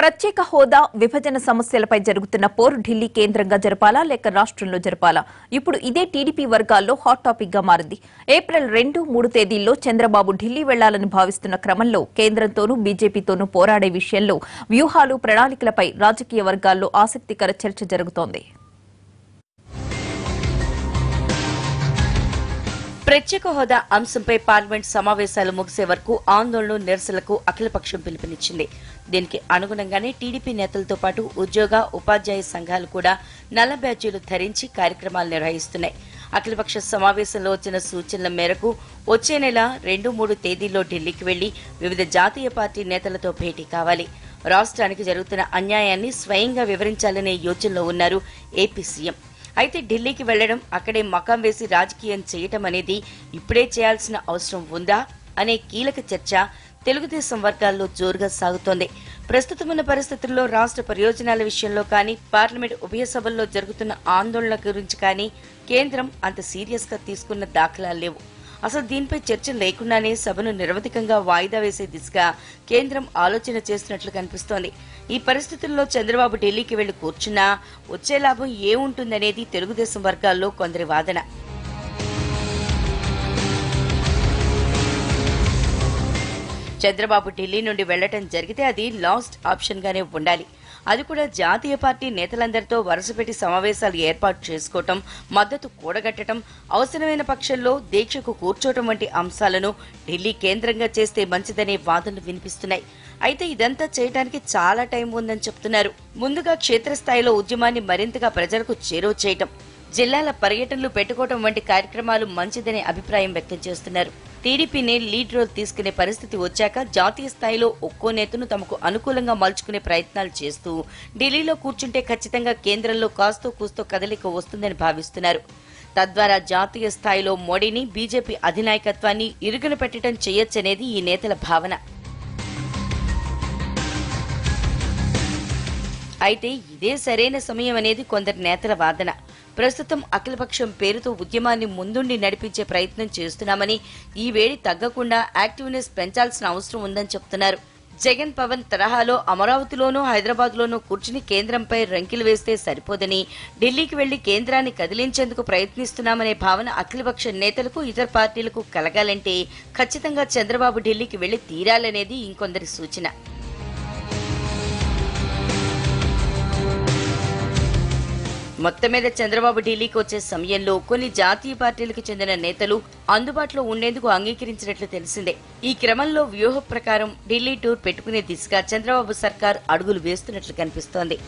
ప్రత్యేక హోదా విభజన సమస్యలపై జరుగుతున్న పోరు ఢిల్లీ కేంద్రంగా జరపాలా లేక రాష్ట్రంలో జరపాలా? ఇప్పుడు ఇదే టీడీపీ వర్గాల్లో హాట్ టాపిక్ గా మారింది. ఏప్రిల్ 2, 3 తేదీల్లో చంద్రబాబు ఢిల్లీ వెళ్లాలని భావిస్తున్న క్రమంలో కేంద్రంతోనూ బీజేపీతోనూ పోరాడే విషయంలో వ్యూహాలు, ప్రణాళికలపై రాజకీయ వర్గాల్లో ఆసక్తికర చర్చ జరుగుతోంది. ప్రత్యేక హోదా అంశంపై పార్లమెంట్ సమావేశాలు ముగిసే వరకు ఆందోళనలు, నిరసనలకు అఖిలపక్షం పిలుపునిచ్చింది. దీనికి అనుగుణంగానే టీడీపీ నేతలతో పాటు ఉద్యోగ, ఉపాధ్యాయ సంఘాలు కూడా నల్ల బ్యాడ్జీలు ధరించి కార్యక్రమాలు నిర్వహిస్తున్నాయి. అఖిలపక్ష సమావేశంలో వచ్చిన సూచనల మేరకు వచ్చే నెల 2, 3 తేదీల్లో ఢిల్లీకి వెళ్లి వివిధ జాతీయ పార్టీ నేతలతో భేటీ కావాలి. రాష్ట్రానికి జరుగుతున్న అన్యాయాన్ని స్వయంగా వివరించాలనే యోచనలో ఉన్నారు ఏపీ సీఎం. అయితే ఢిల్లీకి వెళ్లడం, అక్కడే మకాం వేసి రాజకీయం చేయటం అనేది ఇప్పుడే చేయాల్సిన అవసరం ఉందా అనే కీలక చర్చ తెలుగుదేశం వర్గాల్లో జోరుగా సాగుతోంది. ప్రస్తుతమున్న పరిస్థితుల్లో రాష్ట్ర ప్రయోజనాల విషయంలో కానీ, పార్లమెంట్ ఉభయ సభల్లో జరుగుతున్న ఆందోళనల గురించి కానీ కేంద్రం అంత సీరియస్ గా తీసుకున్న దాఖలాలు లేవు. అసలు దీనిపై చర్చ లేకుండానే సభను నిరవధికంగా వాయిదా వేసే దిశగా కేంద్రం ఆలోచన చేస్తున్నట్లు కనిపిస్తోంది. ఈ పరిస్థితుల్లో చంద్రబాబు ఢిల్లీకి వెళ్లి కూర్చున్నా వచ్చే లాభం ఏముంటుందనేది తెలుగుదేశం వర్గాల్లో కొందరి వాదన. చంద్రబాబు ఢిల్లీ నుండి వెళ్లటం జరిగితే అది లాస్ట్ ఆప్షన్ గానే ఉండాలి. అది కూడా జాతీయ పార్టీ నేతలందరితో వరుసపెట్టి సమావేశాలు ఏర్పాటు చేసుకోవటం, మద్దతు కూడగట్టడం, అవసరమైన పక్షంలో దీక్షకు కూర్చోవటం వంటి అంశాలను ఢిల్లీ కేంద్రంగా చేస్తే మంచిదనే వాదనలు వినిపిస్తున్నాయి. అయితే ఇదంతా చేయడానికి చాలా టైం ఉందని చెప్తున్నారు. ముందుగా క్షేత్రస్థాయిలో ఉద్యమాన్ని మరింతగా ప్రజలకు చేరువ చేయటం, జిల్లాల పర్యటనలు పెట్టుకోవడం వంటి కార్యక్రమాలు మంచిదనే అభిప్రాయం వ్యక్తం చేస్తున్నారు. టీడీపీనే లీడ్ రోల్ తీసుకునే పరిస్థితి వచ్చాక జాతీయ స్థాయిలో ఒక్కో నేతను తమకు అనుకూలంగా మలుచుకునే ప్రయత్నాలు చేస్తూ ఢిల్లీలో కూర్చుంటే ఖచ్చితంగా కేంద్రంలో కాస్తో కూస్తో కదలిక వస్తుందని భావిస్తున్నారు. తద్వారా జాతీయ స్థాయిలో మోడీని, బీజేపీ అధినాయకత్వాన్ని ఇరుకున పెట్టడం చేయొచ్చనేది ఈ నేతల భావన. అయితే ఇదే సరైన సమయం అనేది కొందరి నేతల వాదన. ప్రస్తుతం అఖిలపక్షం పేరుతో ఉద్యమాన్ని ముందుండి నడిపించే ప్రయత్నం చేస్తున్నామని, ఈ వేడి తగ్గకుండా యాక్టివ్నెస్ పెంచాల్సిన అవసరం ఉందని చెప్తున్నారు. జగన్, పవన్ తరహాలో అమరావతిలోనూ, హైదరాబాద్లోనూ కూర్చుని కేంద్రంపై రంకిలు వేస్తే సరిపోదని, ఢిల్లీకి వెళ్లి కేంద్రాన్ని కదిలించేందుకు ప్రయత్నిస్తున్నామనే భావన అఖిలపక్ష నేతలకు, ఇతర పార్టీలకు కలగాలంటే ఖచ్చితంగా చంద్రబాబు ఢిల్లీకి వెళ్లి తీరాలనేది ఇంకొందరి సూచన. మొత్తం మీద చంద్రబాబు ఢిల్లీకి వచ్చే సమయంలో కొన్ని జాతీయ పార్టీలకు చెందిన నేతలు అందుబాటులో ఉండేందుకు అంగీకరించినట్లు తెలిసిందే. ఈ క్రమంలో వ్యూహ ప్రకారం ఢిల్లీ టూర్ పెట్టుకునే దిశగా చంద్రబాబు సర్కార్ అడుగులు వేస్తున్నట్లు కనిపిస్తోంది.